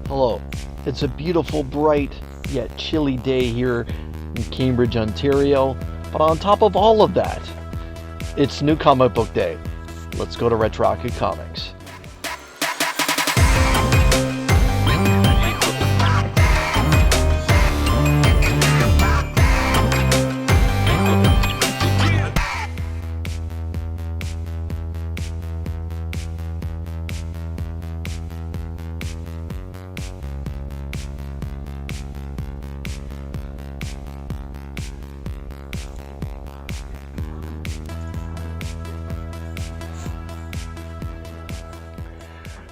Hello. It's a beautiful, bright, yet chilly day here in Cambridge, Ontario. But on top of all of that, it's New Comic Book Day. Let's go to Retroactive Comics.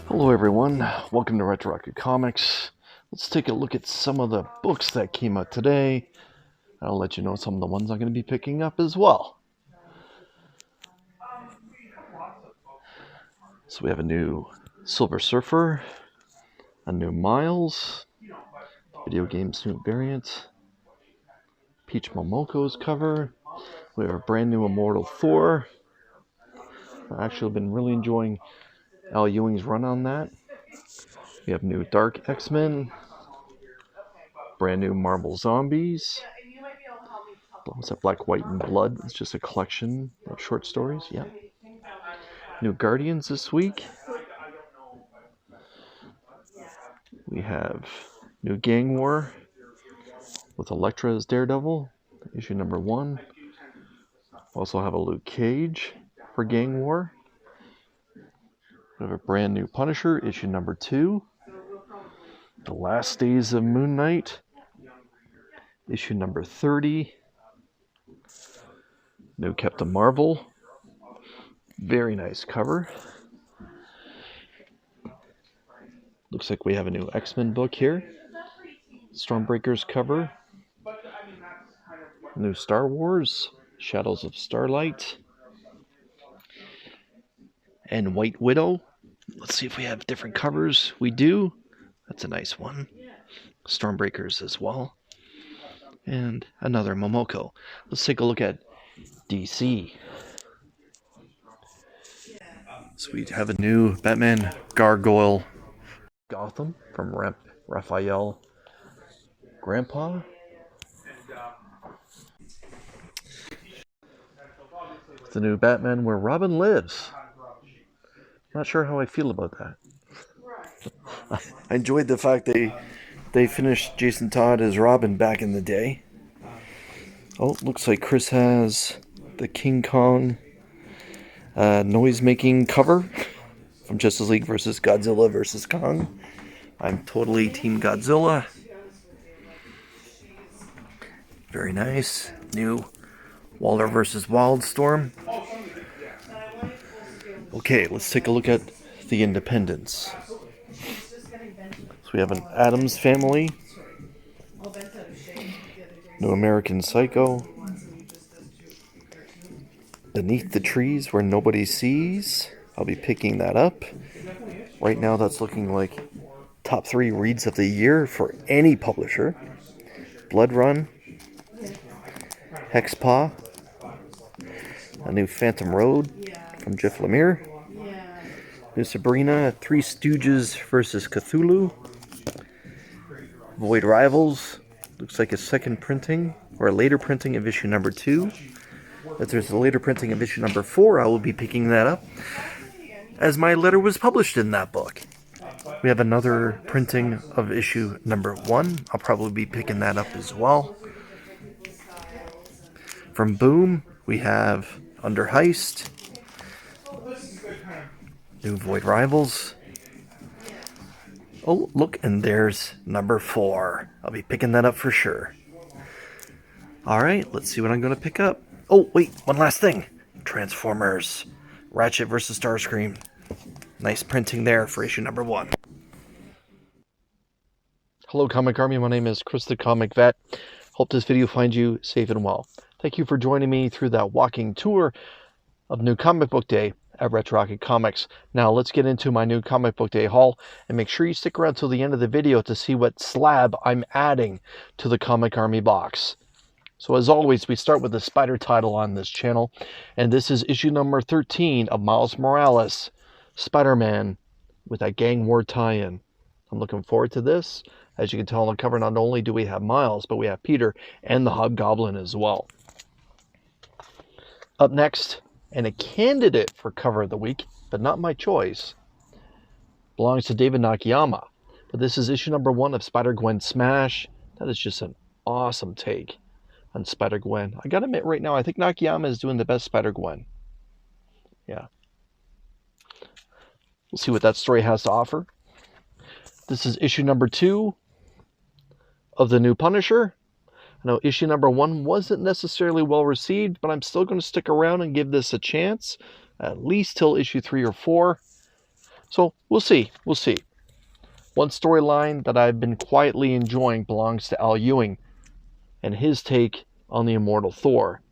Hello everyone, welcome to Retroactive Comics. Let's take a look at some of the books that came out today. I'll let you know some of the ones I'm going to be picking up as well. So we have a new Silver Surfer, a new Miles, video game suit variant, Peach Momoko's cover. We have a brand new Immortal 4. I've actually been really enjoying Al Ewing's run on that. We have new Dark X-Men, brand new Marvel Zombies. What's that, Black, White, and Blood? It's just a collection of short stories. Yeah. New Guardians this week. We have new Gang War with Elektra as Daredevil, issue number 1. We also have a Luke Cage for Gang War. We have a brand new Punisher, issue number 2. The Last Days of Moon Knight, issue number 30. New Captain Marvel, very nice cover. Looks like we have a new X-Men book here. Stormbreaker's cover. New Star Wars, Shadows of Starlight. And White Widow. Let's see if we have different covers. We do. That's a nice one. Stormbreakers as well. And another Momoko. Let's take a look at DC. So we have a new Batman Gargoyle Gotham from Raphael Grandpa. The new Batman Where Robin Lives. Not sure how I feel about that. I enjoyed the fact they finished Jason Todd as Robin back in the day. Oh, looks like Chris has the King Kong noise-making cover from Justice League vs. Godzilla vs. Kong. I'm totally Team Godzilla. Very nice. New Waller vs. Wildstorm. Okay, let's take a look at the Independents. So we have an Addams Family, New American Psycho, Beneath the Trees Where Nobody Sees. I'll be picking that up. Right now that's looking like top 3 reads of the year for any publisher. Blood Run, Hexpaw, a new Phantom Road from Jeff Lemire, new Sabrina, Three Stooges vs. Cthulhu, Void Rivals, looks like a second printing, or a later printing of issue number 2. If there's a later printing of issue number 4, I will be picking that up, as my letter was published in that book. We have another printing of issue number 1. I'll probably be picking that up as well. From Boom, we have Under Heist, new Void Rivals. Oh, look, and there's number 4. I'll be picking that up for sure. Alright, let's see what I'm going to pick up. Oh, wait, one last thing. Transformers, Ratchet vs. Starscream. Nice printing there for issue number 1. Hello, Comic Army. My name is Chris the Comic Vet. Hope this video finds you safe and well. Thank you for joining me through that walking tour of New Comic Book Day at Retroactive Comics. Now let's get into my New Comic Book Day haul, and make sure you stick around till the end of the video to see what slab I'm adding to the Comic Army box. So as always, we start with the Spider title on this channel, and this is issue number 13 of Miles Morales, Spider-Man, with that Gang War tie-in. I'm looking forward to this. As you can tell on the cover, not only do we have Miles, but we have Peter and the Hobgoblin as well. Up next, and a candidate for cover of the week, but not my choice, belongs to David Nakayama. But this is issue number 1 of Spider-Gwen Smash. That is just an awesome take on Spider-Gwen. I gotta admit right now, I think Nakayama is doing the best Spider-Gwen. Yeah. We'll see what that story has to offer. This is issue number 2 of the new Punisher. I know issue number 1 wasn't necessarily well received, but I'm still going to stick around and give this a chance, at least till issue 3 or 4. So we'll see. We'll see. One storyline that I've been quietly enjoying belongs to Al Ewing and his take on the Immortal Thor.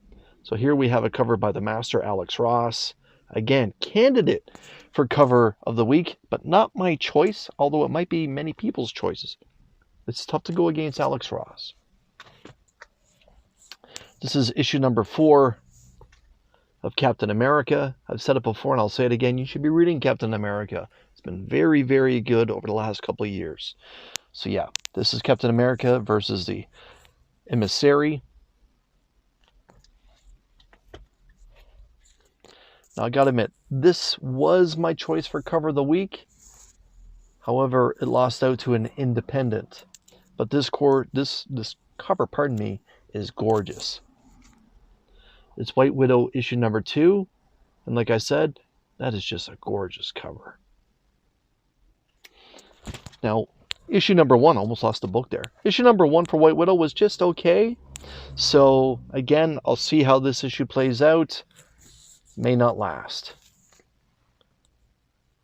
So here we have a cover by the master Alex Ross. Again, candidate for cover of the week, but not my choice, although it might be many people's choices. It's tough to go against Alex Ross. This is issue number 4 of Captain America. I've said it before and I'll say it again. You should be reading Captain America. It's been very, very good over the last couple of years. So yeah, this is Captain America versus the Emissary. Now I gotta admit, this was my choice for cover of the week. However, it lost out to an independent. But this cover, pardon me, is gorgeous. It's White Widow issue number 2. And like I said, that is just a gorgeous cover. Now, issue number 1, almost lost the book there. Issue number 1 for White Widow was just okay. So, again, I'll see how this issue plays out. May not last.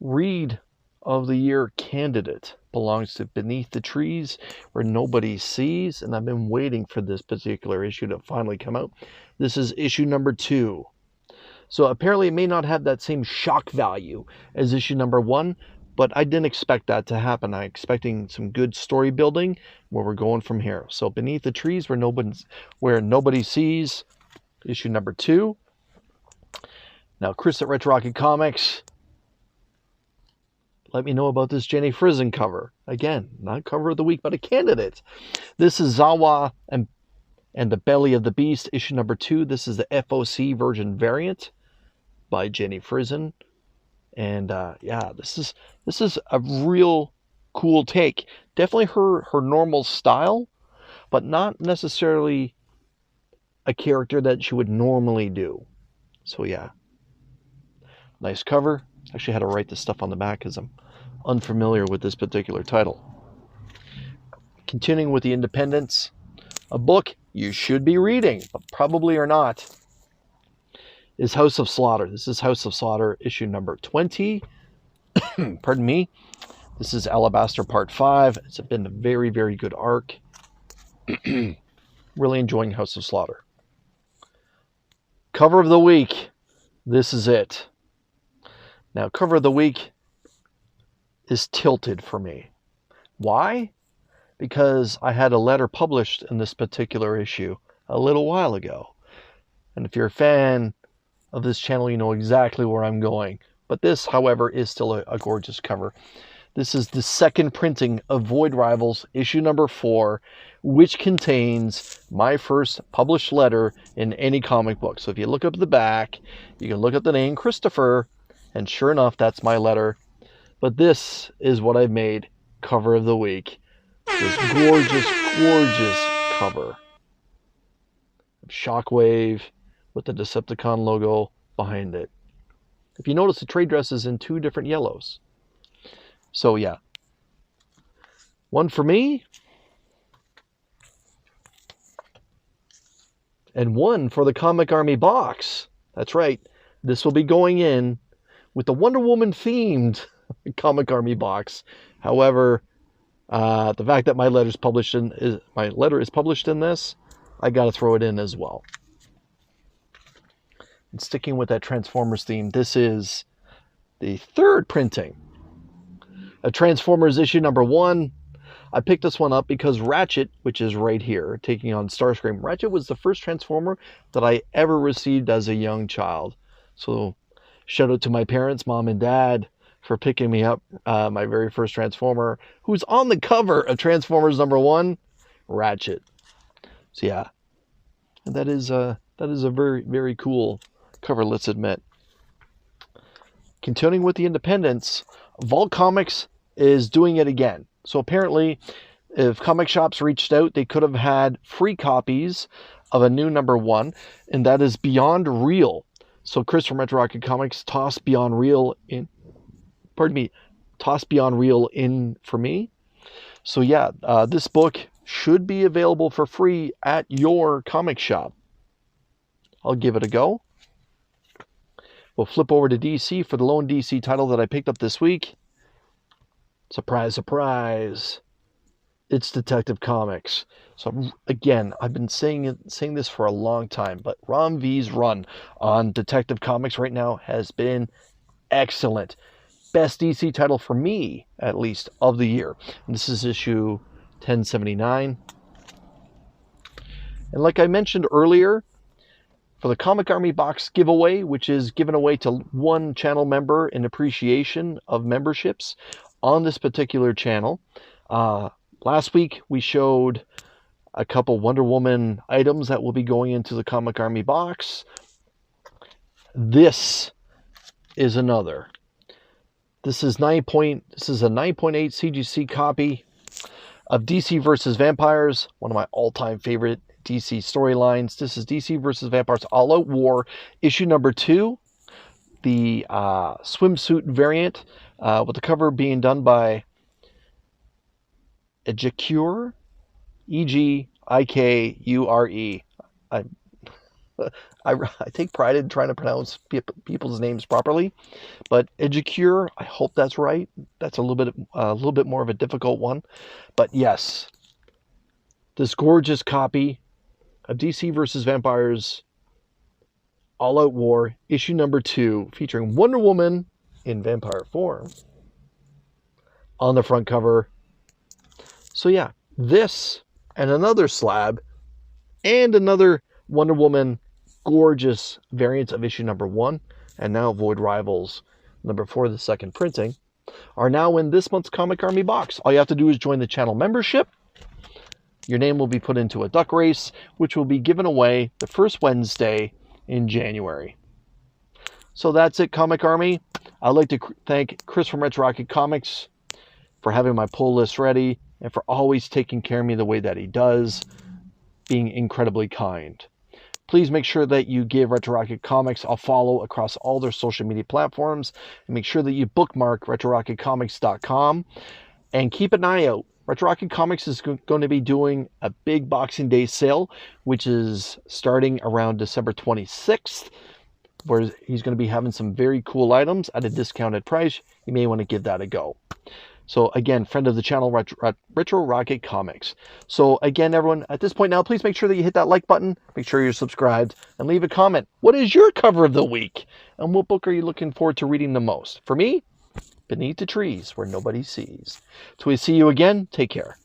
Read of the Year candidate belongs to Beneath the Trees Where Nobody Sees, and I've been waiting for this particular issue to finally come out. This is issue number 2. So apparently it may not have that same shock value as issue number 1, but I didn't expect that to happen. I'm expecting some good story building where we're going from here. So Beneath the Trees Where Nobody Sees, issue number 2. Now, Chris at Retro Rocket Comics, let me know about this Jenny Frison cover. Again, not cover of the week, but a candidate. This is Zawa and the Belly of the Beast, issue number 2. This is the FOC version variant by Jenny Frison. And yeah, this is a real cool take. Definitely her normal style, but not necessarily a character that she would normally do. So yeah, nice cover. Actually had to write this stuff on the back because I'm unfamiliar with this particular title. Continuing with the independents, a book you should be reading, but probably are not, is House of Slaughter. This is House of Slaughter issue number 20. Pardon me. This is Alabaster Part 5. It's been a very, very good arc. Really enjoying House of Slaughter. Cover of the week. This is it. Now, cover of the week is tilted for me. Why? Because I had a letter published in this particular issue a little while ago. And if you're a fan of this channel, you know exactly where I'm going. But this, however, is still a gorgeous cover. This is the second printing of Void Rivals, issue number 4, which contains my first published letter in any comic book. So if you look up the back, you can look up the name Christopher, and sure enough, that's my letter. But this is what I've made cover of the week. This gorgeous, gorgeous cover. Shockwave with the Decepticon logo behind it. If you notice, the trade dress is in 2 different yellows. So yeah. One for me. And one for the Comic Army box. That's right. This will be going in with the Wonder Woman themed Comic Army box. However, the fact that my letter is published in this, I got to throw it in as well. And sticking with that Transformers theme, this is the 3rd printing of Transformers issue number 1. I picked this one up because Ratchet, which is right here, taking on Starscream. Ratchet was the first Transformer that I ever received as a young child. So shout out to my parents, mom and dad, for picking me up my very first Transformer, who's on the cover of Transformers #1, Ratchet. So yeah, and that is a very, very cool cover, let's admit. Continuing with the independents, Vault Comics is doing it again. So apparently, if comic shops reached out, they could have had free copies of a new #1, and that is Beyond Real. So Chris from Retro Rocket Comics tossed Beyond Real in for me. So yeah, this book should be available for free at your comic shop. I'll give it a go. We'll flip over to DC for the lone DC title that I picked up this week. Surprise, surprise. It's Detective Comics. So again, I've been saying this for a long time, but Ron V's run on Detective Comics right now has been excellent. Best DC title for me, at least, of the year. And this is issue 1079. And like I mentioned earlier, for the Comic Army box giveaway, which is given away to one channel member in appreciation of memberships on this particular channel. Last week, we showed a couple Wonder Woman items that will be going into the Comic Army box. This is another. This is a 9.8 CGC copy of DC vs. Vampires, one of my all-time favorite DC storylines. This is DC vs. Vampires All Out War, issue #2, the swimsuit variant, with the cover being done by Ejikure, Egikure. I take pride in trying to pronounce people's names properly, but Ejikure, I hope that's right. That's a little bit more of a difficult one, but yes, this gorgeous copy of DC vs. Vampires All Out War, issue #2, featuring Wonder Woman in vampire form on the front cover. So yeah, this and another slab and another Wonder Woman gorgeous variants of issue #1 and now Void Rivals #4, the second printing, are now in this month's Comic Army box. All you have to do is join the channel membership. Your name will be put into a duck race, which will be given away the first Wednesday in January. So that's it, Comic Army. I'd like to thank Chris from Retro Rocket Comics for having my pull list ready and for always taking care of me the way that he does, being incredibly kind. Please make sure that you give Retro Rocket Comics a follow across all their social media platforms, and make sure that you bookmark RetroRocketComics.com, and keep an eye out. Retro Rocket Comics is going to be doing a big Boxing Day sale, which is starting around December 26th, where he's going to be having some very cool items at a discounted price. You may want to give that a go. So again, friend of the channel, Retro Rocket Comics. So again, everyone, at this point now, please make sure that you hit that like button, make sure you're subscribed, and leave a comment. What is your cover of the week? And what book are you looking forward to reading the most? For me, Beneath the Trees Where Nobody Sees. Till we see you again, take care.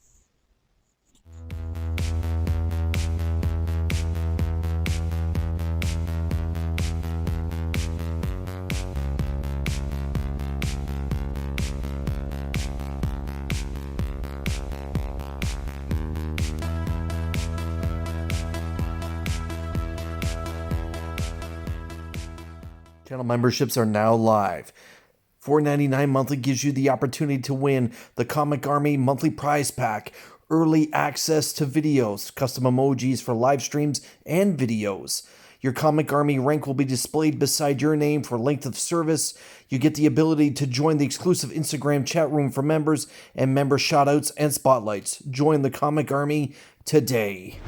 Channel memberships are now live. $4.99 monthly gives you the opportunity to win the Comic Army monthly prize pack, early access to videos, custom emojis for live streams and videos. Your Comic Army rank will be displayed beside your name for length of service. You get the ability to join the exclusive Instagram chat room for members and member shoutouts and spotlights. Join the Comic Army today.